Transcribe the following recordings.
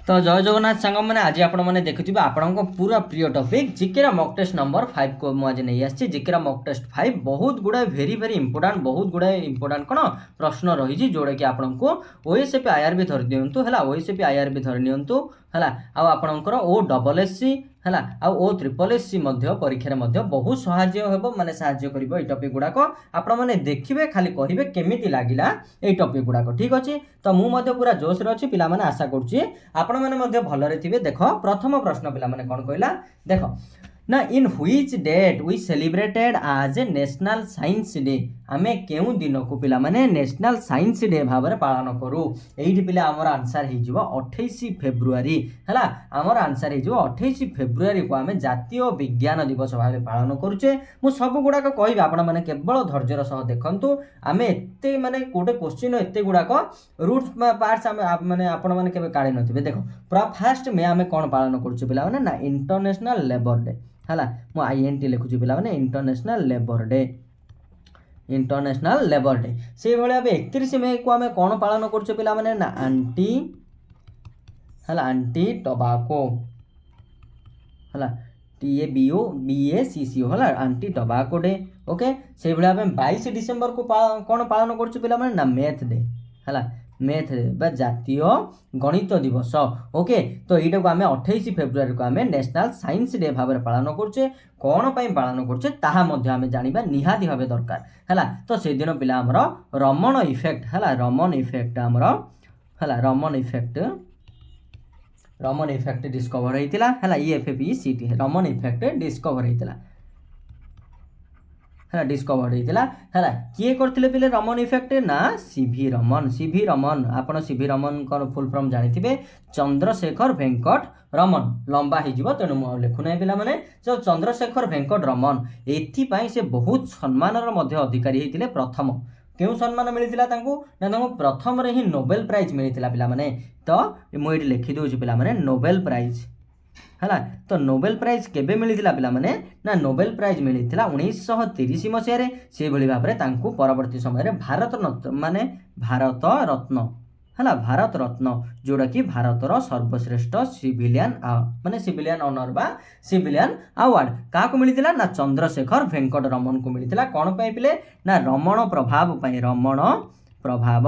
तो जय जगन्नाथ सांग मैंने आज आपने देखुवे आपण पूरा प्रिय टॉपिक जिकेरा मॉक टेस्ट नंबर 5 को मुझे नहीं आसी जिकेरा मॉक टेस्ट 5 बहुत गुड़ाए वेरी वेरी इंपोर्टाट बहुत गुड़ाए इंपोर्टाट कौन प्रश्न रही जोड़ा कि आपको ओएसएपी आईआरबी धरी दिंतु है ओएसएपी आईआरबी धरी नियंतु है आपणकर ओ डबल एससी है ओ ट्रिपल एससी परीक्षा बहुत साहाय्य होबो माने साहाय्य करिवो ए टॉपिक गुडाक आपण माने देखिबे खाली कहिबे केमिति लागिला ए टॉपिक गुडाक ठीक अछि। तो मु मध्ये पूरा जोश रे अछि पिला माने आशा करछि आपण माने मध्ये भलरे थिबे। देखो प्रथम प्रश्न पिला माने कोन कहला देखो ना in which date we celebrated आज ए नेशनल साइंस डे आमे केउ दिन को पिला माने नेशनल साइंस डे भाबरे पालन करू एइठी पिला हमर आंसर हे जिवो 28 फेब्रुआरी हला हमर आंसर हे जिवो 28 फेब्रुआरी को आमे जातीय विज्ञान दिवस भाबे पालन करूचे। मु सब गुडा को कहबी आपण माने केवल धैर्यर सह देखंतु आमे एते माने कोटे क्वेश्चन एते गुडा को रूट्स पार्ट्स आमे माने आपण माने केबे काढी नथिबे। देखो फर्स्ट में आमे कोन पालन करूचे पिला माने ना इंटरनेशनल लेबर डे है मु आईएनटी लिखुची पिला माने international labour day international labour day से भाई 31 मई को आम कौन पालन करछे पिला माने ना आंटी है आंटी टोबाको है TABOBACCO है आंटी टोबाको डे ओके से भाई आम 22 डिसेम्बर को कौन पालन करछे पिला माने ना मेथ डे है मेथ डे जातीय गणित दिवस ओके। तो यहाँ को आम 28 फेब्रुआरी को आम नेशनल साइंस डे भाव में पालन करुचे कौन पर पालन करुचे ताहा आम जाना निहाती भाव दरकार है। तो से दिन पिला आमर रमन इफेक्ट है रमन इफेक्ट आमर है रमन इफेक्ट डिस्कवर होता है EFECT रमन इफेक्ट डिस्कवर होता है डिस्कवर होता है किए करते पिले रमन इफेक्ट ना सीवी रमन आपड़ सीवी रमन फुल फॉर्म जानी चंद्रशेखर वेंकट रमन लंबा हो तेणु मुझे लिखुना पिला माने जो चंद्रशेखर वेंकट रमन एथिपाई से बहुत सम्मानर अधिकारी होते प्रथम क्यों सम्मान मिलता ना प्रथम रे ही नोबेल प्राइज मिलता पिला माने। तो मुझे लिखिदे पिला माने नोबेल प्राइज है। तो नोबेल प्राइज केबे मिलता पिला माने ना नोबेल प्राइज मिलता 1930 मसीह से भाव में परवर्ती समय भारत माने भारत रत्न है भारत रत्न जोड़ा कि भारतर सर्वश्रेष्ठ सिविलियन माने सिविलियन ऑनर बा सिविलियन अवार्ड क्या मिलता ना चंद्रशेखर वेंकट रमन को मिलता कौन पे पिले ना रमण प्रभाव रमण प्रभाव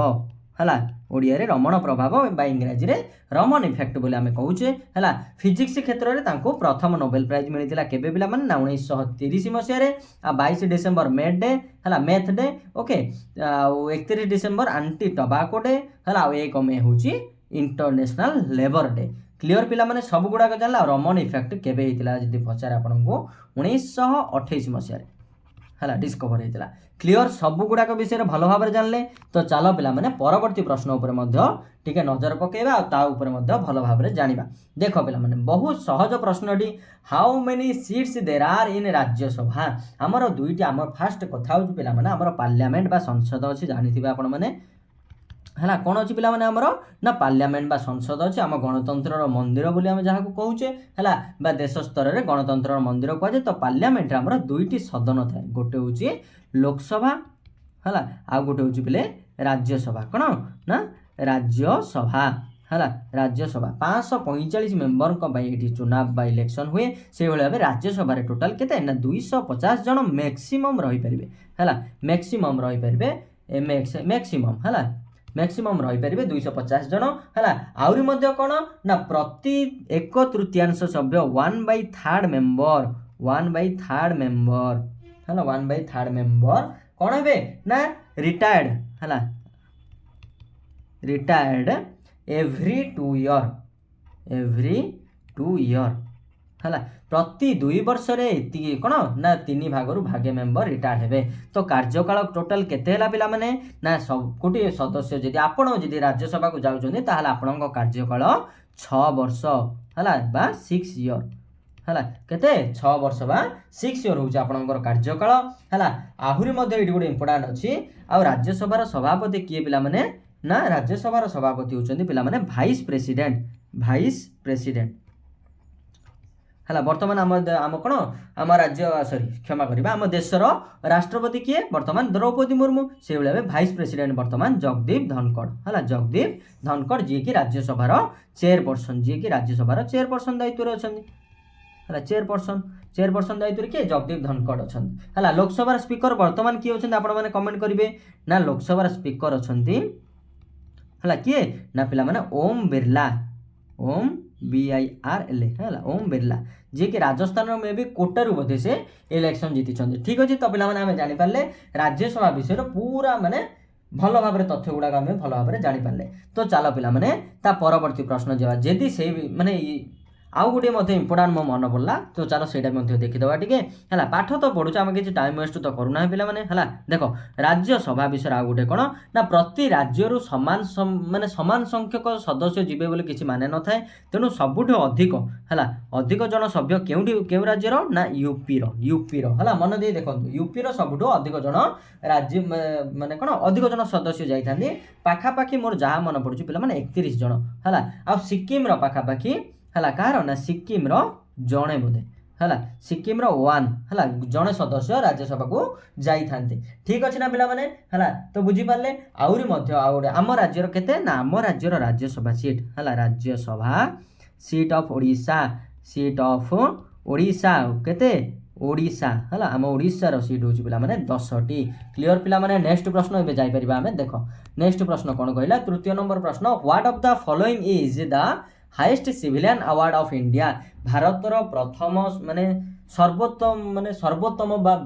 है ओडिया रे रमण प्रभाव बा इंग्राजी रे रमन इफेक्ट बोले आमे कहूचे है। फिजिक्स क्षेत्र में प्रथम नोबेल प्राइज मिलता केबे पिला माने ना 1930 मसीह 22 डिसेम्बर मेथ डे है math day okay 31 December anti tobacco day है 1 मई हूँ इंटरनेशनल लेबर डे क्लियर पिला माने सब गुड़ाक जानला रमन इफेक्ट केबे होता जब पचारे आपको 1928 मसीह है डिस्कवर होता क्लियर सब गुड़ाक विषय भल भाव जानले। तो चलो पिला माने परवर्ती प्रश्न उपर टिके नजर पकेबा भल भाव जानिबा। देखो पिला माने बहुत सहज प्रश्नटी how many seats there are in Rajya Sabha आमर दुईटी आम फास्ट कथा हो पिला माने आमर पार्लियामेंट बा संसद अछि जानिथिबे आपण माने है कौन अच्छी पिला माने आमर ना पार्लियामेंट बा संसद अच्छे आम गणतंत्र मंदिर बोली आम जहाँ कहूचे है देश स्तर में गणतंत्र मंदिर कहुए। तो पार्लियामेंट आमर दुईटी सदन थाए गोटे हूँ लोकसभा है आ गोटे हूँ पिले राज्यसभा कौन ना राज्यसभा है राज्यसभा 545 मेम्बर ये चुनाव बा इलेक्शन हुए से भाव राज्यसभा टोटाल के ना 250 जन मैक्सिमम रही पारे है मैक्सिमम रही पारे मैक्सिमम है मैक्सिमम रही पारे 250 जन है आउरी मध्य कौन ना प्रति 1/3 सभ्य 1/3 मेम्बर 1/3 मेम्बर है 1/3 मेम्बर कौन हे ना रिटायर्ड है रिटायर्ड एवरी 2 ईयर है प्रति 2 वर्ष रे कौन ना 3 भागरू भागे मेम्बर रिटायर्ड हे। तो कार्यकाल टोटाल केते पिला माने ना सब गोटे सदस्य जदि आपण जदि राज्यसभा को जाउछन्ती ताहाले आपणको कार्यकाल 6 वर्ष है बा 6 ईयर है केते 6 वर्ष बा 6 ईयर होउछ आपणकर कार्यकाल है। आहुरी मध्ये एटी गोटे इंपोर्टेंट अछि आ राज्यसभा सभापति किए पिला माने ना राज्यसभा सभापति होउछन्ती पिला माने वाइस प्रेसिडेंट है बर्तमान आम कौन आम राज्य सॉरी क्षमा करिबा आम देशर राष्ट्रपति किए बर्तमान द्रौपदी मुर्मू से भाई भाइस प्रेसिडेंट बर्तमान जगदीप धनखड़ है जगदीप धनखड़ जी की राज्यसभार चेयरपर्सन जी की राज्यसभार चेयरपर्सन दायित्व अच्छा है चेयरपर्सन दायित्व किए जगदीप धनखड़ अच्छा है लोकसभा स्पीकर बर्तमान किए अच्छा आपण मैंने कमेंट करेंगे ना लोकसभा स्पीकर अच्छा है किए ना पिला माने ओम बिरला ओम BIRLA है ओम बिरला जी कि राजस्थान में भी कोटारू बोधे से इलेक्शन जीति ठीक अच्छे तो पे जापारे राज्यसभा विषय पूरा माने भल भाव तथ्य गुड़ाक आम भल भाव जापारे तो चलो पे परवर्ती प्रश्न जावा जदि से माने आउ गोटे इंपोर्टाट मो मन पड़ा तो चलो से देखीदे टे है पाठ तो पढ़ुचे आम किसी टाइम वेस्ट तो करूना पे देख राज्यसभा विषय आउ गोटे कौन ना प्रति राज्य सामान माने सामान संख्यक सदस्य जीवे बोले किसी माने न थाए तेणु सबुठ अधिक है अधिक जन सभ्य क्यों राज्यर ना यूपीर है मन दे देखो यूपीर सबुठ अधिक जन राज्य माने कौन अधिक जन सदस्य जाइए पाखापाखि मोर जहाँ मन पड़ुची पे 31 जन है आ सिक्किम पाखापाखि है कहार ना सिक्किम जड़े बोधे है सिक्किम वन है जड़े सदस्य राज्यसभा को जाइए ठीक अच्छे ना पे है तो बुझीपारे आहरी आउ गए आम राज्यर केते ना आम राज्यर राज्यसभा सीट है राज्यसभा सीट ऑफ ओडिशा केते ओडिशा है आम ओडिशार सीट हूँ पे 10टी क्लियर पे नेक्स्ट प्रश्न ए जापर आम देख नेक्स्ट प्रश्न कौन कहला तृतीय नंबर प्रश्न what of the following is the highest civilian award of India भारतर प्रथम माने सर्वोत्तम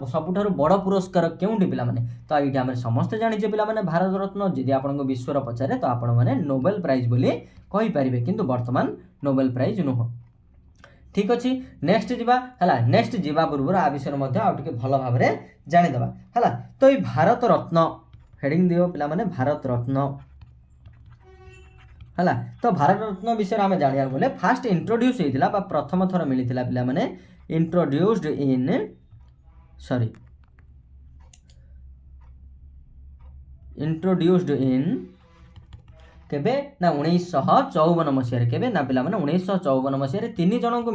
सबुठारु बड़ पुरस्कार केउंटी पिला माने तो ये आम समस्ते जानिचे पिला माने भारत रत्न जदि आपन विश्वर पचारे तो आपण माने नोबेल प्राइज बोली कहि पारिबे किंतु वर्तमान नोबेल प्राइज नुह ठीक अच्छे नेक्स्ट जीवा है नेक्स्ट जीवा पूर्व आ विषय आउटे भल भाव जानीदे है तो ये भारत रत्न हेडिंग दियो पिला माने भारत रत्न है तो भारत रत्न विषय आम जाना बोले फास्ट इंट्रोड्यूस होता प्रथम थर मिलता पिला माने introduced in sorry introduced in केबे ना 1954 मसीह केबे ना पिला माने 1954 मसीह 3 जन को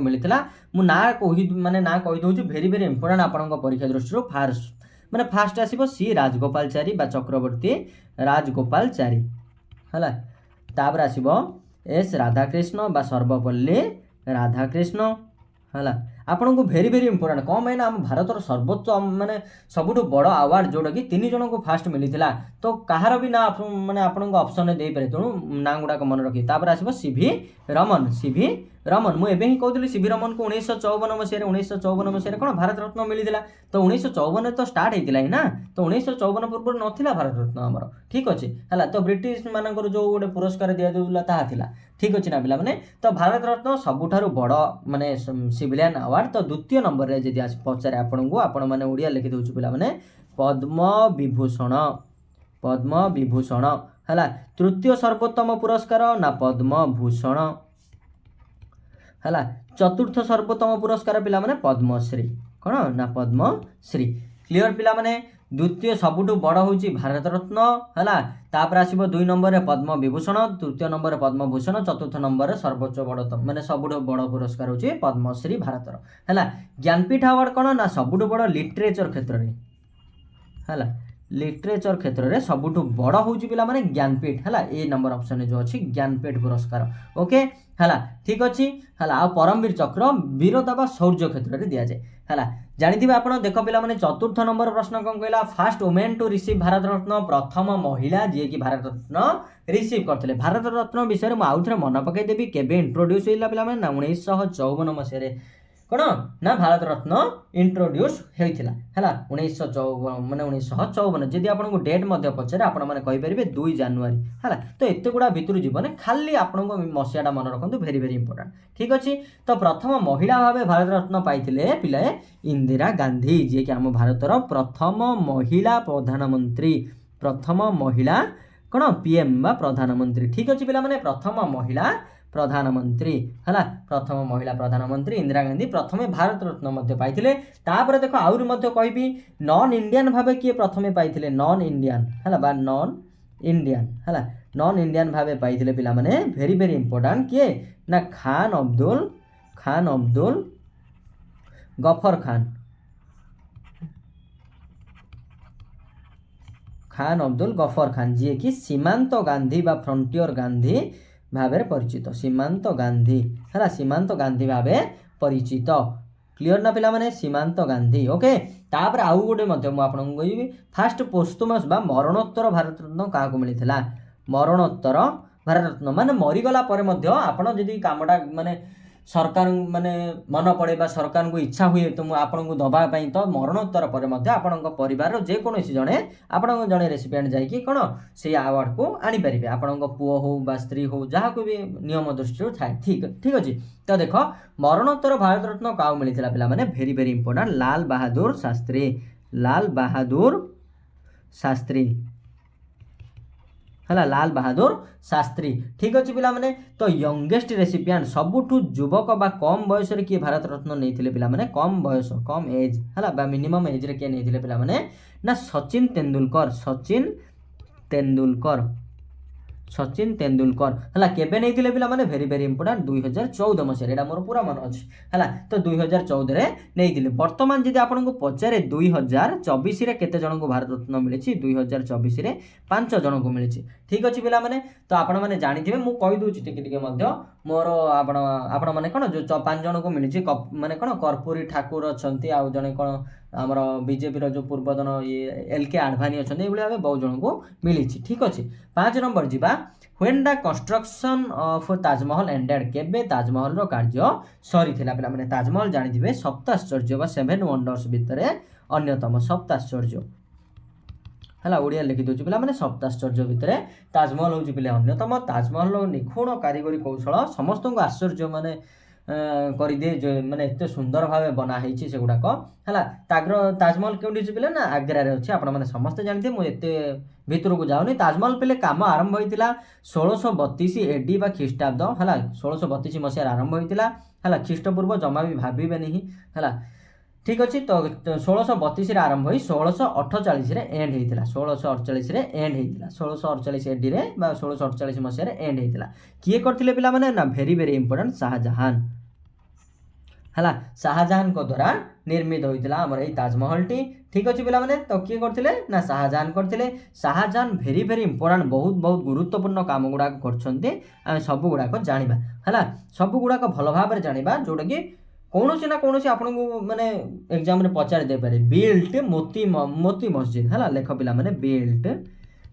मिलता मु ना कहि माने ना कहि दउछु वेरी वेरी इंपोर्टेंट आपन परीक्षा दृष्टि माने फास्ट आसीबो सी राजगोपालचारी बा चक्रवर्ती राजगोपालचारी है तापर आसीबो एस राधाकृष्ण बा सर्वपल्ली राधाकृष्ण है आपन को वेरी वेरी इंपोर्टेंट कौन है ना आम भारतर सर्वोच्च माने सबुठ बड़ अवार्ड जोटा कि 3 जन को फास्ट मिलता तो कहार भी ना माने आपन को ऑप्शन दे पारे तेणु ना गुड़ाक मन रखी तापर आसीबो सीवी रमन मुझे ही कहती सीवी रमन को 1954 मसीह कौन भारत रत्न मिलता तो 1954 तो स्टार्ट होता है ना तो 1954 पूर्व नाला भारत रत्न आमर ठीक अच्छे है तो ब्रिटिश मानकर जो गोटे पुरस्कार दि जाऊला ताला ठीक अच्छे ना पिला माने तो भारत रत्न सबुठारु बड़ माने सिविलियन अवार्ड तो द्वितीय नंबर रे जदि पचारे आपण को आपण माने ओडिया लिखि दउछु पिला माने पद्म विभूषण है तृतीय सर्वोत्तम पुरस्कार ना पद्म भूषण है चतुर्थ सर्वोत्तम पुरस्कार पिला माने पद्मश्री कौन ना पद्मश्री क्लियर पिला माने द्वितीय सबुठ बड़ हूँ भारत रत्न है तापर आसो 2 नंबर पद्म विभूषण तृतीय नंबर पद्म भूषण चतुर्थ नंबर सर्वोच्च बड़ माने सबुठ बड़ पुरस्कार हूँ पद्मश्री भारतर है ज्ञानपीठ अवार्ड कौन ना सबुठ बड़ लिटरेचर क्षेत्र में है लिटरेचर क्षेत्र में सबुठ बड़ हूँ पिला माने ज्ञानपीठ है ए नंबर ऑप्शन जो अच्छी ज्ञानपीठ पुरस्कार ओके है ठीक अच्छे है आ परमवीर चक्र वीरता बा शौर्य क्षेत्र में दि जाए है जानी आप देख पिला माने चतुर्थ नंबर प्रश्न कौन कहला first women to receive Bharat Ratna प्रथम महिला जी की भारत रत्न रिसीव करते भारत रत्न विषय में आउ थे मन पकईदेवी केबे इंट्रोड्यूस होता पिला माने 1954 मसीह कौन ना भारत रत्न इंट्रोड्यूस होता है 1954 माने 1954 जदि आपको डेट पचारे आपरे 2 जानुआरी है तो एत गुड़ा भितर जीवन खाली आपको मसीहा मन रखु वेरी वेरी इंपोर्टेंट ठीक अच्छे तो प्रथम महिला भाव भारत रत्न पाई पिलाए इंदिरा गांधी जी कि आम भारतर प्रथम महिला प्रधानमंत्री प्रथम महिला कौन पीएम बा प्रधानमंत्री ठीक अच्छे पिला माने प्रथम महिला प्रधानमंत्री है प्रथम महिला प्रधानमंत्री इंदिरा गांधी प्रथम भारत रत्न पाई देख आहरी कहि नॉन इंडियन भाव किए प्रथम पाई नॉन इंडियन है नॉन इंडियन है नॉन इंडियन भाव पाई पिला माने वेरी वेरी इंपोर्टेंट किए ना खान अब्दुल ଖାନ୍ ଅବଦୁଲ ଗଫର ଖାନ୍ ଖାନ୍ ଅବଦୁଲ ଗଫର ଖାନ୍ ଯିଏକି ସୀମାନ୍ତ ଗାନ୍ଧୀ ବା ଫ୍ରଣ୍ଟିୟର ଗାନ୍ଧୀ ଭାବରେ ପରିଚିତ ସୀମାନ୍ତ ଗାନ୍ଧୀ ହେଲା ସୀମାନ୍ତ ଗାନ୍ଧୀ ଭାବେ ପରିଚିତ କ୍ଲିୟର ନା ପିଲାମାନେ ସୀମାନ୍ତ ଗାନ୍ଧୀ ଓକେ ତାପରେ ଆଉ ଗୋଟେ ମଧ୍ୟ ମୁଁ ଆପଣଙ୍କୁ କହିବି ଫାଷ୍ଟ ପୋସ୍ଥୁମସ୍ ବା ମରଣୋତ୍ତର ଭାରତରତ୍ନ କାହାକୁ ମିଳିଥିଲା ମରଣୋତ୍ତର ଭାରତରତ୍ନ ମାନେ ମରିଗଲା ପରେ ମଧ୍ୟ ଆପଣ ଯଦି କାମଟା ମାନେ ସରକାର ମାନେ ମନ ପଡ଼େ ବା ସରକାରଙ୍କୁ ଇଚ୍ଛା ହୁଏ ତ ମୁଁ ଆପଣଙ୍କୁ ଦେବା ପାଇଁ ତ ମରଣୋତ୍ତର ପରେ ମଧ୍ୟ ଆପଣଙ୍କ ପରିବାରର ଯେକୌଣସି ଜଣେ ଆପଣଙ୍କ ଜଣେ ରେସିପିଏଣ୍ଟ ଯାଇକି କ'ଣ ସେଇ ଆୱାର୍ଡ଼କୁ ଆଣିପାରିବେ ଆପଣଙ୍କ ପୁଅ ହଉ ବା ସ୍ତ୍ରୀ ହଉ ଯାହାକୁ ବି ନିୟମ ଦୃଷ୍ଟିରୁ ଥାଏ ଠିକ୍ ଅଛି ତ ଦେଖ ମରଣୋତ୍ତର ଭାରତରତ୍ନ କାହାକୁ ମିଳିଥିଲା ପିଲାମାନେ very very important Lal Bahadur Shastri ହେଲା ଲାଲ ବାହାଦୁର ଶାସ୍ତ୍ରୀ ଠିକ୍ ଅଛି ପିଲାମାନେ ତ ୟଙ୍ଗେଷ୍ଟ ରେସିପିଆଣ୍ଟ ସବୁଠୁ ଯୁବକ ବା କମ୍ ବୟସରେ କିଏ ଭାରତରତ୍ନ ନେଇଥିଲେ ପିଲାମାନେ କମ୍ ବୟସ କମ୍ ଏଜ୍ ହେଲା ବା ମିନିମମ୍ ଏଜ୍ରେ କିଏ ନେଇଥିଲେ ପିଲାମାନେ ନା ସଚିନ ତେନ୍ଦୁଲକର ହେଲା କେବେ ନେଇଥିଲେ ପିଲାମାନେ ଭେରି ଭେରି ଇମ୍ପୋର୍ଟାଣ୍ଟ 2014 ମସିହାରେ ଏଇଟା ମୋର ପୁରା ମନେ ଅଛି ହେଲା ତ 2014ରେ ନେଇଥିଲେ ବର୍ତ୍ତମାନ ଯଦି ଆପଣଙ୍କୁ ପଚାରେ 2024ରେ କେତେ ଜଣଙ୍କୁ ଭାରତରତ୍ନ ମିଳିଛି 2024ରେ 5 ଜଣଙ୍କୁ ମିଳିଛି ଠିକ୍ ଅଛି ପିଲାମାନେ ତ ଆପଣମାନେ ଜାଣିଥିବେ ମୁଁ କହିଦେଉଛି ଟିକେ ମଧ୍ୟ ମୋର ଆପଣମାନେ କ'ଣ ଯେଉଁ 5 ଜଣଙ୍କୁ ମିଳିଛି ମାନେ କ'ଣ କର୍ପୂରୀ ଠାକୁର ଅଛନ୍ତି ଆଉ ଜଣେ କ'ଣ ଆମର ବିଜେପିର ଯେଉଁ ପୂର୍ବତନ LK ଆଡଭାନୀ ଅଛନ୍ତି ଏଇଭଳି ଭାବେ ବହୁତ ଜଣଙ୍କୁ ମିଳିଛି ଠିକ୍ ଅଛି 5 ନମ୍ବର ଯିବା when the construction of Taj Mahal ended କେବେ ତାଜମହଲର କାର୍ଯ୍ୟ ସରିଥିଲା ପିଲାମାନେ ତାଜମହଲ ଜାଣିଥିବେ ସପ୍ତାଶ୍ଚର୍ଯ୍ୟ ବା 7 ୱଣ୍ଡର୍ସ ଭିତରେ ଅନ୍ୟତମ ସପ୍ତାଶ୍ଚର୍ଯ୍ୟ ହେଲା ଓଡ଼ିଆ ଲେଖିଦେଉଛି ପିଲାମାନେ ସପ୍ତାଶ୍ଚର୍ଯ୍ୟ ଭିତରେ ତାଜମହଲ ହେଉଛି ପିଲା ଅନ୍ୟତମ ତାଜମହଲର ନିଖୁଣ କାରିଗରୀ କୌଶଳ ସମସ୍ତଙ୍କୁ ଆଶ୍ଚର୍ଯ୍ୟ ମାନେ କରିଦିଏ ମାନେ ଏତେ ସୁନ୍ଦର ଭାବେ ବନା ହେଇଛି ସେଗୁଡ଼ାକ ହେଲା ତାଜମହଲ କେଉଁଠି ଅଛି ପିଲା ନା ଆଗ୍ରାରେ ଅଛି ଆପଣମାନେ ସମସ୍ତେ ଜାଣିଥିବେ ମୁଁ ଏତେ ଭିତରକୁ ଯାଉନି ତାଜମହଲ ପିଲେ କାମ ଆରମ୍ଭ ହୋଇଥିଲା 1632 AD ବା ଖ୍ରୀଷ୍ଟାବ୍ଦ ହେଲା 1632 ମସିହାରେ ଆରମ୍ଭ ହୋଇଥିଲା ହେଲା ଖ୍ରୀଷ୍ଟପୂର୍ବ ଜମା ବି ଭାବିବେନି ହେଲା ଠିକ୍ ଅଛି ତ 1632ରେ ଆରମ୍ଭ ହୋଇ 1648ରେ ଏଣ୍ଡ ହେଇଥିଲା 1648 ADରେ ବା 1648 ମସିହାରେ ଏଣ୍ଡ ହେଇଥିଲା କିଏ କରିଥିଲେ ପିଲାମାନେ ନା ଭେରି ଭେରି ଇମ୍ପୋର୍ଟାଣ୍ଟ ଶାହଜାହାନ ହେଲା ଶାହଜାହାନଙ୍କ ଦ୍ୱାରା ନିର୍ମିତ ହୋଇଥିଲା ଆମର ଏଇ ତାଜମହଲଟି ଠିକ୍ ଅଛି ପିଲାମାନେ ତ କିଏ କରିଥିଲେ ନା ଶାହଜାହାନ କରିଥିଲେ ଶାହଜାହାନ ଭେରି ଭେରି ଇମ୍ପୋର୍ଟାଣ୍ଟ ବହୁତ ଗୁରୁତ୍ୱପୂର୍ଣ୍ଣ କାମ ଗୁଡ଼ାକ କରିଛନ୍ତି ଆମେ ସବୁ ଗୁଡ଼ାକ ଜାଣିବା ହେଲା ସବୁ ଗୁଡ଼ାକ ଭଲ ଭାବରେ ଜାଣିବା ଯେଉଁଟାକି କୌଣସି ନା କୌଣସି ଆପଣଙ୍କୁ ମାନେ ଏକ୍ଜାମ୍ରେ ପଚାରି ଦେଇପାରେ ବିଲ୍ଟ ମୋତି ମସଜିଦ୍ ହେଲା ଲେଖ ପିଲାମାନେ ବିଲ୍ଟ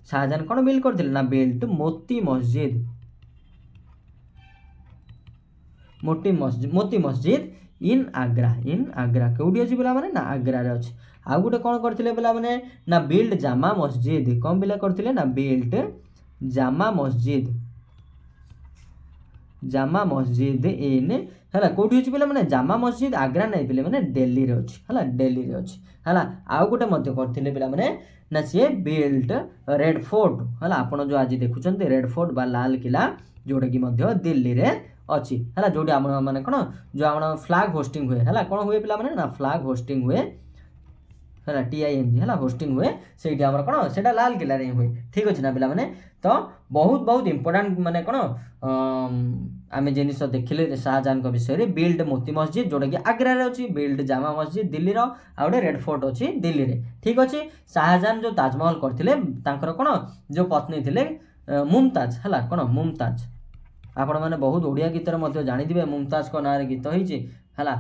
ଶାହଜାହାନ କ'ଣ ବିଲ୍ଡ କରିଥିଲେ ନା ବିଲ୍ଟ ମୋତି ମସଜିଦ୍ ଇନ୍ ଆଗ୍ରା କେଉଁଠି ଅଛି ପିଲାମାନେ ନା ଆଗ୍ରାରେ ଅଛି ଆଉ ଗୋଟେ କ'ଣ କରିଥିଲେ ପିଲାମାନେ ନା ବିଲ୍ଡ ଜାମା ମସଜିଦ୍ କ'ଣ ପିଲା କରିଥିଲେ ନା ବିଲ୍ଟ ଜାମା ମସଜିଦ୍ ଇନ୍ ହେଲା କେଉଁଠି ଅଛି ପିଲାମାନେ ଜାମା ମସଜିଦ୍ ଆଗ୍ରା ନାହିଁ ପିଲାମାନେ ଦିଲ୍ଲୀରେ ଅଛି ହେଲା ଆଉ ଗୋଟେ ମଧ୍ୟ କରିଥିଲେ ପିଲାମାନେ ନା ସିଏ ବିଲ୍ଟ ରେଡ୍ ଫୋର୍ଟ ହେଲା ଆପଣ ଯେଉଁ ଆଜି ଦେଖୁଛନ୍ତି ରେଡ୍ ଫୋର୍ଟ ବା ଲାଲ କିଲ୍ଲା ଯେଉଁଟାକି ମଧ୍ୟ ଦିଲ୍ଲୀରେ ଅଛି ହେଲା ଯେଉଁଠି ଆମର ମାନେ କ'ଣ ଯେଉଁ ଆମର ଫ୍ଲାଗ ହୋଷ୍ଟିଂ ହୁଏ ହେଲା କ'ଣ ହୁଏ ପିଲାମାନେ ନା ଫ୍ଲାଗ ହୋଷ୍ଟିଂ ହୁଏ ହେଲା TING ହେଲା ହୋଷ୍ଟିଂ ହୁଏ ସେଇଠି ଆମର କ'ଣ ସେଇଟା ଲାଲ କିଲ୍ଲାରେ ହିଁ ହୁଏ ଠିକ୍ ଅଛି ନା ପିଲାମାନେ ତ ବହୁତ ଇମ୍ପୋର୍ଟାଣ୍ଟ ମାନେ କ'ଣ ଆମେ ଜିନିଷ ଦେଖିଲେ ଶାହଜାହାନଙ୍କ ବିଷୟରେ ବିଲ୍ଡ ମୋତି ମସଜିଦ୍ ଯେଉଁଟାକି ଆଗ୍ରାରେ ଅଛି ବିଲ୍ଡ ଜାମା ମସଜିଦ୍ ଦିଲ୍ଲୀର ଆଉ ଗୋଟେ ରେଡ୍ ଫୋର୍ଟ ଅଛି ଦିଲ୍ଲୀରେ ଠିକ୍ ଅଛି ଶାହଜାହାନ ଯେଉଁ ତାଜମହଲ କରିଥିଲେ ତାଙ୍କର କ'ଣ ଯେଉଁ ପତ୍ନୀ ଥିଲେ ମୁମତାଜ ହେଲା କ'ଣ ମୁମତାଜ ଆପଣମାନେ ବହୁତ ଓଡ଼ିଆ ଗୀତରେ ମଧ୍ୟ ଜାଣିଥିବେ ମୁମତାଜଙ୍କ ନାଁରେ ଗୀତ ହେଇଛି ହେଲା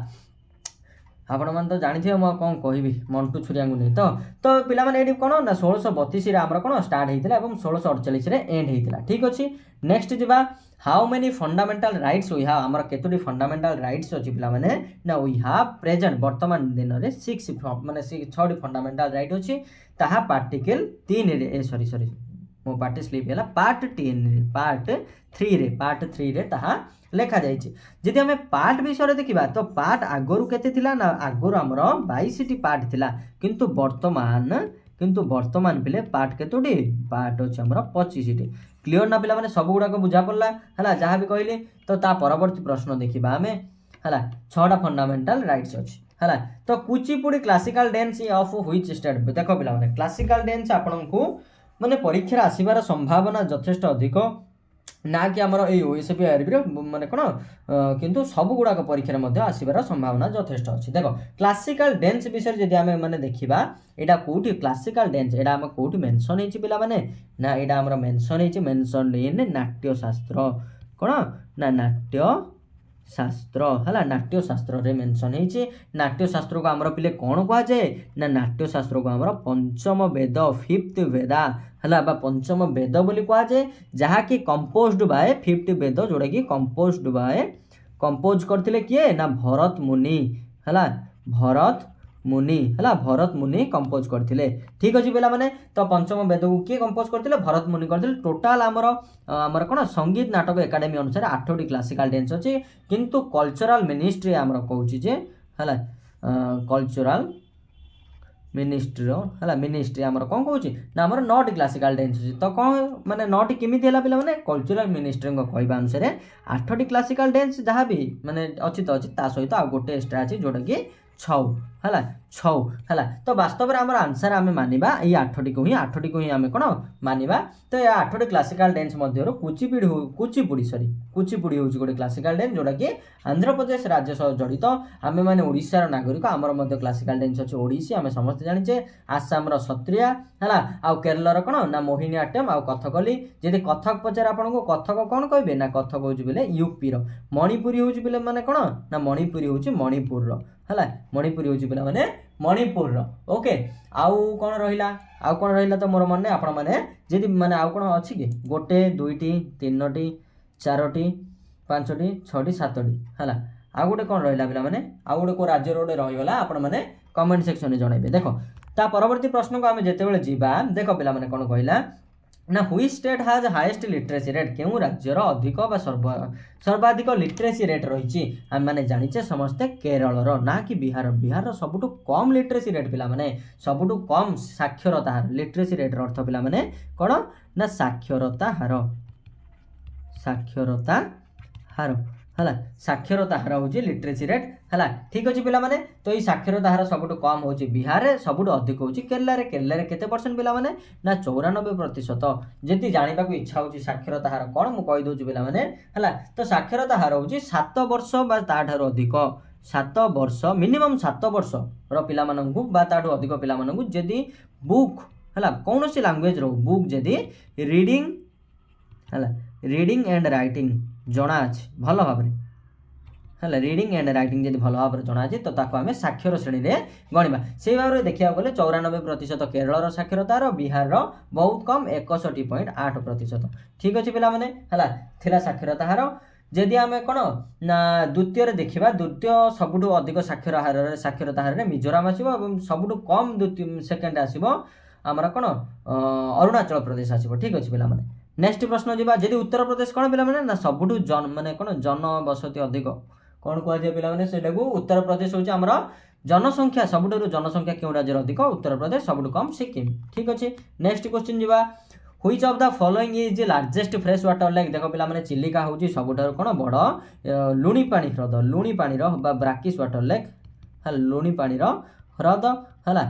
ଆପଣମାନେ ତ ଜାଣିଥିବେ ମୁଁ କ'ଣ କହିବି ମଣ୍ଟୁ ଛୁରିଆଙ୍କୁ ନେଇ ତ ପିଲାମାନେ ଏଇଠି କ'ଣ ନା 1632ରେ ଆମର କ'ଣ ଷ୍ଟାର୍ଟ ହେଇଥିଲା ଏବଂ 1648ରେ ଏଣ୍ଡ ହେଇଥିଲା ଠିକ୍ ଅଛି ନେକ୍ସଟ ଯିବା how many fundamental rights we have ଆମର କେତୋଟି ଫଣ୍ଡାମେଣ୍ଟାଲ ରାଇଟ୍ସ ଅଛି ପିଲାମାନେ ନା ୱି ହାଭ୍ ପ୍ରେଜେଣ୍ଟ ବର୍ତ୍ତମାନ ଦିନରେ 6ଟି ଫଣ୍ଡାମେଣ୍ଟାଲ ରାଇଟ୍ ଅଛି ତାହା ପାର୍ଟିକଲ 3ରେ ମୋ ପାର୍ଟି ସ୍ଲିପ୍ ହେଲା ପାର୍ଟ 3ରେ ତାହା ଲେଖାଯାଇଛି ଯଦି ଆମେ ପାର୍ଟ ବିଷୟରେ ଦେଖିବା ତ ପାର୍ଟ ଆଗରୁ କେତେ ଥିଲା ନା ଆଗରୁ ଆମର 22ଟି ପାର୍ଟ ଥିଲା କିନ୍ତୁ ବର୍ତ୍ତମାନ ପିଲେ ପାର୍ଟ କେତୋଟି ପାର୍ଟ ଅଛି ଆମର 25ଟି କ୍ଲିୟର ନା ପିଲାମାନେ ସବୁ ଗୁଡ଼ାକ ବୁଝା ପଡ଼ିଲା ହେଲା ଯାହା ବି କହିଲି ତ ତା ପରବର୍ତ୍ତୀ ପ୍ରଶ୍ନ ଦେଖିବା ଆମେ ହେଲା 6ଟା ଫଣ୍ଡାମେଣ୍ଟାଲ ରାଇଟ୍ସ ଅଛି ହେଲା ତ Kuchipudi classical dance of which state ଦେଖ ପିଲାମାନେ କ୍ଲାସିକାଲ ଡ୍ୟାନ୍ସ ଆପଣଙ୍କୁ ମାନେ ପରୀକ୍ଷାରେ ଆସିବାର ସମ୍ଭାବନା ଯଥେଷ୍ଟ ଅଧିକ ना कि आमर ये ओएसपी आरबी माने कौन किंतु सब गुड़ाक परीक्षा आसबार संभावना यथेष्ट अच्छी। देख क्लासिकल डांस विषय जब आम मैंने देखा यहाँ कौटी क्लासिकल डांस यहाँ आम कौटी मेनसन होती पे ना यहाँ आम मेनसन होती मेनसन इन नाट्यशास्त्र कौन ना नाट्य शास्त्र है नाट्यशास्त्र रे मेनसन होती नाट्यशास्त्र को आमर पिले कौन कहुए ना नाट्यशास्त्र को आमर पंचम वेद फिफ्थ वेदा है पंचम वेद बोली कहुए जहाँकि कंपोज्ड बाय फिफ्थ वेद जोड़ा कि कंपोज्ड बाय कंपोज करते किए ना भरत मुनि है भरत मुनि है भरत मुनि कंपोज करते। ठीक अच्छे पिला माने तो पंचम वेद को किए कंपोज करते भरत मुनि करते। टोटाल आमर आमर कौन संगीत नाटक एकाडेमी अनुसार 8टी क्लासिकल डांस अच्छी किंतु कल्चरल मिनिस्ट्री आमर कहूँ जे है कल्चरल मिनिस्ट्री है मिनिस्ट्री आमर कौन कहूँ ना आमर 9टी क्लासिकल डांस अच्छी। तो कौन माने 9टी केमिति है पिला माने कल्चरल मिनिस्ट्री कहवा अनुसार 8टी क्लासिकल डांस जहाँ भी माने अच्छी तो अच्छी ता सहित आउ गोटे एक्सट्रा अच्छी जोटा कि 6 है तो वास्तव में आम आंसर आम मानिबा ये 8टी को ही आम कौन मानिबा। तो ये 8टी क्लासिकल डांस मध्य कुचिपुड़ी हूँ गोटे क्लासिकल डांस जोटा कि आंध्र प्रदेश राज्य सह जड़ित आम मैंने ओडिशार नागरिक आमर क्लासिकल डांस अच्छे ओडिसी आम समस्त जाचे आसाम सत्रिया है आउ केरलर कौन ना मोहिनीअट्टम आउ कथकली जदि कथक पचार आपको कथक कौन कहे ना कथक हूँ बोले यूपी मणिपुरी हूँ बोले मैंने कौन ना मणिपुरी हूँ मणिपुर है मणिपुरी हूँ पे मैंने मणिपुर ओके आउ कौन रहा तो मोर मन आपण मैंने जदि माने आउ कौन अच्छी कि 1 2 3 4 5 6 7 है आउ गोटे कौन रहा पे मैंने आउ गोटे को राज्य गोटे रहीगला आपण मैंने कमेंट सेक्शन में जनइबे। देख ता परवर्ती प्रश्न को आम जिते जीवा देख पे मैंने कौन कहला ना हुई स्टेट हाज हाईएस्ट लिटरेसी रेट क्यों राज्यर अधिक सर्वाधिक लिटरेसी रेट रही आम मैंने जाचे समस्ते केरल ना कि बिहार सबुठ कम लिटरेसी रेट पिला माने सबुठ कम साक्षरता हार लिटरेसी रेट अर्थ पिला माने कौन ना साक्षरता हार है साक्षरता हार हूँ लिटरेसी रेट है। ठीक अच्छे पिला माने तो ये साक्षरता हार सबुठ कम हो बिहार में सबुठ अधिक हो केरल केते परसेंट पिला माने ना 94%। जदि जानवा को इच्छा हो साक्षरता हार कौन मुझे कहीदे पिला माने है तो साक्षरता हार हूँ 7 वर्ष ताठू अधिक 7 वर्ष मिनिमम 7 वर्ष पिला ताठू अधिक पिला जदि बुक है कौन सी लैंग्वेज रो बुक जदि रीडिंग है रीडिंग एंड राइटिंग जना अच्छे भल भाव है रीडिंग एंड राइटिंग जब भल भाव जना अच्छे तो आम साक्षर श्रेणी में गणवा से भाव में देखा गले 94% केरल साक्षरतार बिहार बहुत कम 61.8%। ठीक अच्छे पिला माने है साक्षरता हार जदि आम कौन ना द्वितीय देखा द्वितीय सबुठ अधिक साक्षरता हार मिजोराम आसो सबुठ कम द्वितीय सेकेंड आसो आमर कौन अरुणाचल प्रदेश आसो। ठीक अच्छे पिला माने नेक्स्ट प्रश्न जी जदि उत्तर प्रदेश कौन पे ना सबुठ माने कौन जनबसति अधिक कौन कहुए पे से उत्तर प्रदेश हूँ आमर जनसंख्या सबुठ जनसंख्या क्यों राज्य अधिक उत्तर प्रदेश सबुठ कम सिक्किम। ठीक अच्छे नेक्स्ट क्वेश्चन जी which of the following is largest fresh water lake देख पे चिलिका हूँ सबुठ कौन बड़ लुणी पानी ह्रद लुणी पानी ब्राकिश वाटर लेक है लुणी पानी ह्रद है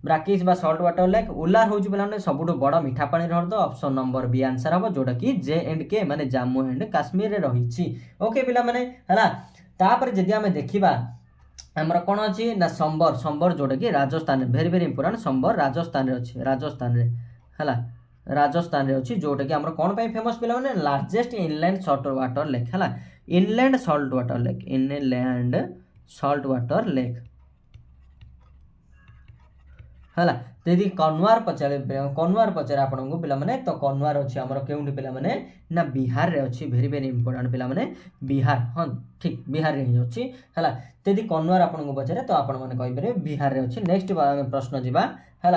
ब्राकिश बा सॉल्ट वाटर लेक उलार हूँ पे सबुठ बड़ मीठा पानी ह्रद ऑप्शन नंबर बी आंसर हम जोटा कि J&K माने जम्मू एंड काश्मीर रही। ओके पिला माने है तापर जदि आम देखा आमर कौन अच्छी ना संबर जोटा कि राजस्थान भेरी भेरी इंपोर्टेंट संबर राजस्थान अच्छे है राजस्थान अच्छी जोटा कि आमर कौन फेमस पिला माने largest inland salt water lake है इनलैंड सॉल्ट वाटर लेक है यदि कन्वार पचारे आपको पिला माने तो कन्वार अच्छी आमर केउंठी पिला माने ना बिहार रे अच्छी भेरी भेरी इंपोर्टेंट पिला माने बिहार हाँ ठीक बिहार रे ही अच्छी है यदि कन्वार आपको पचारे तो आपण मैंने कहींपे बिहार रे अच्छी। नेक्स्ट प्रश्न जीवा है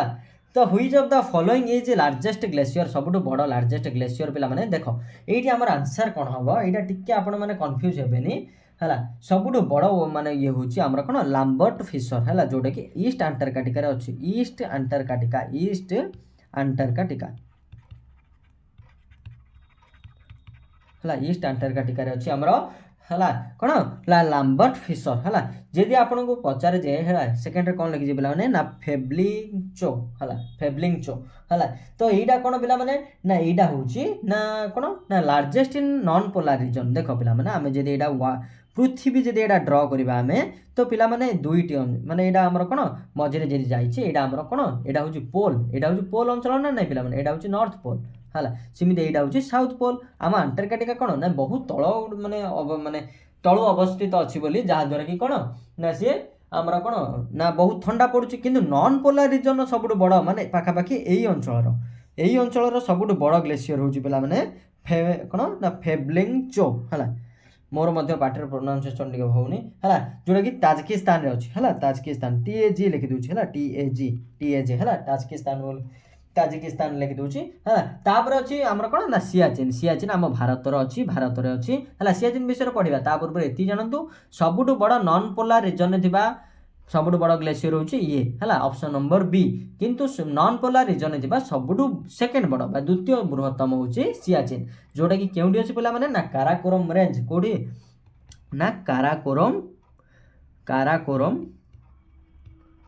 तो which of the following is largest glacier सबुठ बड़ लार्जेस्ट ग्लेशियर पिला माने देख ये आमर आंसर कौन हम यहाँ टिके आपण मैंने कन्फ्यूज हेबेनी है सबुठ बड़ माने ये हूँ आमर कौन लाम्बर्ट फिशर है जोटा कि ईस्ट अंटार्कटिका अच्छी ईस्ट अंटार्कटिका है ईस्ट अंटार्कटिका अच्छी आमर है कौन ला लाम्बर्ट फिशर है जदि आपन को पचारे जे है सेकेंड कौन लिखी पे ना फेब्लिंचो है फेब्लिंचो है तो यहीटा कौन पे ना यहाँ हूँ ना कौन ना largest in non polar reason देख पे आम जब यहाँ पृथ्वी जब यहाँ ड्र करवा आम तो पे दुईट माने यहाँ आमर कौन मझे जी जाइए आमर कौन यहाँ हूँ पोल यहाँ हूँ पोल अंचल ना नहीं पे यहाँ हूँ नॉर्थ पोल है सेमती यहाँ हूँ साउथ पोल आम अंटार्कटिका कौन ना बहुत तल माने तलु अवस्थित अच्छी बोली जहाद्वारा कि कौन ना सी आमर कौन ना बहुत ठंडा पड़ुछि किंतु नॉन पोलार रीजन सबुठ बड़ माने पाखापाखि यही अंचल सबुठ बड़ ग्लेशियर हूँ पे माने कौन ना फेब्लिंचो है मोर मध्य पाठर प्रोनाउंसिएशन टिके होउनी है जोटा कि ताजिकिस्तान रे अछि है ताजिकिस्तान TAG लिखि दूछि है TAG है ताजिकिस्तान लिखि दूछि है तापर अछि हमर कोन ना सियाचिन आम भारतर अछि है सियाचिन विषय पढ़िबा ता पूर्व एति जानंतु सबुठ बड़ नॉन पोलार रीजन थिबा सबुठ बड़ ग्लेशियर होछि ये है ऑप्शन नंबर बी किंतु नॉन पोलार रीजन थिबा सबुठ सेकंड बड़ बा द्वितीय बृहत्तम होछि सियाचिन जोटा कि केउडी अछि पिला माने ना काराकोरम रेंज कोडी ना काराकोरम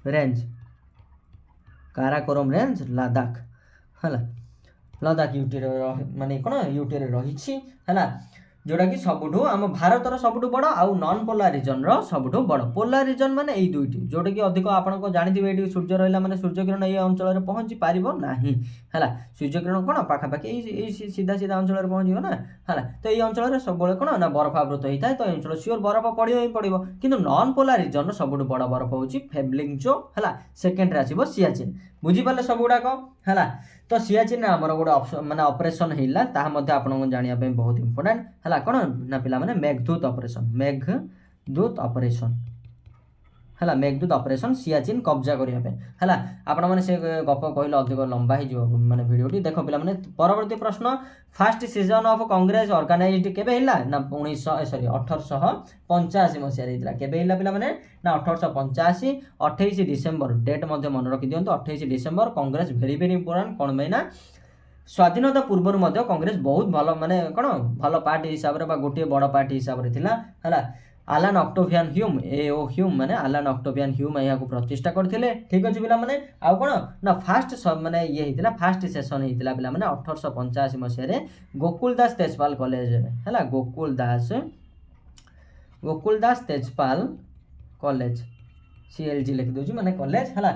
रेंज लद्दाख यूटी माने कोन यूटी रे रहिछि है जोटा कि सबुठ आम भारतर सबुठ बड़ आउ नॉन पोलार रीजन सबुठ बड़ पोलार रीजन माने यही दुईटी जोटा कि अधिक आपन को जानि दिबे एठी सूर्य रहला माने सूर्य किरण ए अंचल रे पहुंची पारिबो नाही है सूर्य किरण कोन पाखापाखि ए सीधा अंचल रे पहुंचीबो ना है तो ये अंचल रे सब कोन ना बरफ आवृत होता है तो अंचल सियोर बरफ पड़ियो ही पड़िबो किंतु नॉन पोलार रीजन सबुठ बड़ बरफ होची फेब्लिंचो है सेकेंड रे आसीबो सियाचिन बुझी पाले सब गुडा है तो सियाचिन आमर गोटे ऑप्शन माने ऑपरेशन हिला ताहा मध्ये आपन को जानिया पे बहुत इंपोर्टेंट है कौन ना पिला माने मेघदूत ऑपरेशन है मेघदूत ऑपरेशन सियाचिन कब्जा करिया पे है आपण माने से गप कहले अधिक लंबा ही जो माने वीडियोटी देखो पिला माने परवर्ती प्रश्न first session of Congress organized केबे हिला ना 1885 मसिया हिला केबे हिला पिला माने ना 1885 28 डिसेंबर डेट मध्ये मन रखि दियंतो 28 December Congress very very important कोन मैना स्वाधीनता पूर्व मध्य कांग्रेस बहुत भल माने कौन भल पार्टी हिसाब रे बा गोटे बड़ पार्टी हिसाब रे थिला है आलान ऑक्टेवियन ह्यूम माने आलान ऑक्टेवियन ह्यूम यहाँ को प्रतिष्ठा करथिले ठीक अछि पिला माने आ कोन ना फास्ट माने ये हितला फास्ट सेशन हितला पिला माने 1885 मसिया रे गोकुलदास तेजपाल कॉलेज है गोकुलदास तेजपाल कॉलेज CLG लिख दोछि माने कॉलेज है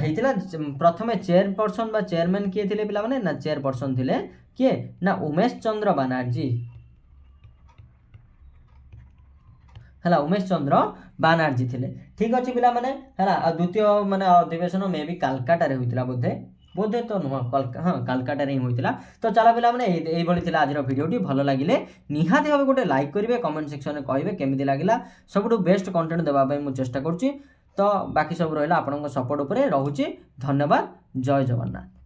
हेतिला प्रथमे चेयरपर्सन बा चेयरमैन किए थिले पिला माने ना चेयरपर्सन थिले किए ना उमेश चंद्र बनर्जी है उमेश चंद्र बनर्जी थिले ठीक अच्छे पिला माने है द्वितीय माने अधिवेशन मे भी कालकाटा रे होइतिला बोधे तो नुह हाँ कालकाटा रे होइतिला तो चला पिला माने एई भली थिला आजिर वीडियोटी भलो लागिले निहाती भाबे गोटे लाइक करिवे कमेंट सेक्शन में कहिवे केमिति लागिला सबटु बेस्ट कंटेंट देबा पई मु चेष्टा करछि तो बाकी सब रहिला आपनक सपोर्ट उपरे रहउछि धन्यवाद जय जगन्नाथ।